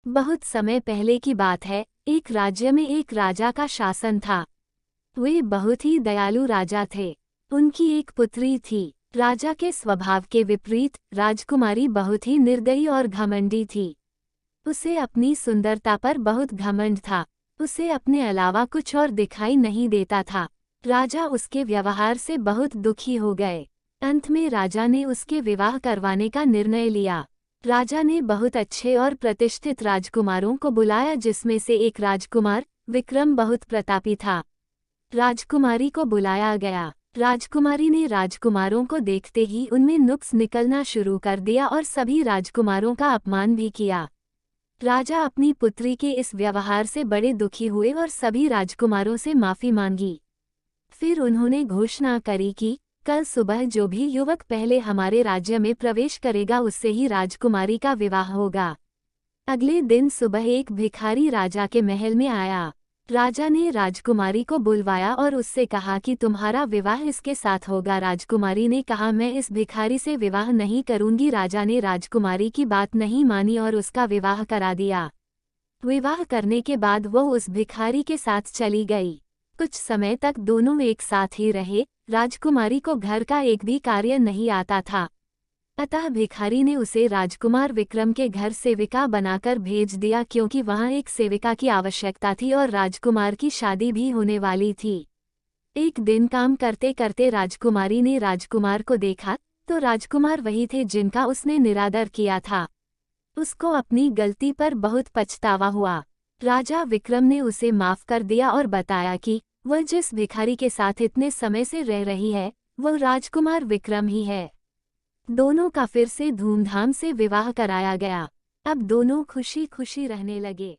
बहुत समय पहले की बात है, एक राज्य में एक राजा का शासन था। वे बहुत ही दयालु राजा थे। उनकी एक पुत्री थी। राजा के स्वभाव के विपरीत राजकुमारी बहुत ही निर्दयी और घमंडी थी। उसे अपनी सुंदरता पर बहुत घमंड था। उसे अपने अलावा कुछ और दिखाई नहीं देता था। राजा उसके व्यवहार से बहुत दुखी हो गए। अंत में राजा ने उसके विवाह करवाने का निर्णय लिया। राजा ने बहुत अच्छे और प्रतिष्ठित राजकुमारों को बुलाया, जिसमें से एक राजकुमार विक्रम बहुत प्रतापी था। राजकुमारी को बुलाया गया। राजकुमारी ने राजकुमारों को देखते ही उनमें नुक्स निकलना शुरू कर दिया और सभी राजकुमारों का अपमान भी किया। राजा अपनी पुत्री के इस व्यवहार से बड़े दुखी हुए और सभी राजकुमारों से माफी मांगी। फिर उन्होंने घोषणा करी कि कल सुबह जो भी युवक पहले हमारे राज्य में प्रवेश करेगा उससे ही राजकुमारी का विवाह होगा। अगले दिन सुबह एक भिखारी राजा के महल में आया। राजा ने राजकुमारी को बुलवाया और उससे कहा कि तुम्हारा विवाह इसके साथ होगा। राजकुमारी ने कहा, मैं इस भिखारी से विवाह नहीं करूंगी। राजा ने राजकुमारी की बात नहीं मानी और उसका विवाह करा दिया। विवाह करने के बाद वो उस भिखारी के साथ चली गई। कुछ समय तक दोनों एक साथ ही रहे। राजकुमारी को घर का एक भी कार्य नहीं आता था, अतः भिखारी ने उसे राजकुमार विक्रम के घर सेविका बनाकर भेज दिया, क्योंकि वहां एक सेविका की आवश्यकता थी और राजकुमार की शादी भी होने वाली थी। एक दिन काम करते करते राजकुमारी ने राजकुमार को देखा तो राजकुमार वही थे जिनका उसने निरादर किया था। उसको अपनी गलती पर बहुत पछतावा हुआ। राजा विक्रम ने उसे माफ कर दिया और बताया कि वह जिस भिखारी के साथ इतने समय से रह रही है वह राजकुमार विक्रम ही है। दोनों का फिर से धूमधाम से विवाह कराया गया। अब दोनों खुशी खुशी रहने लगे।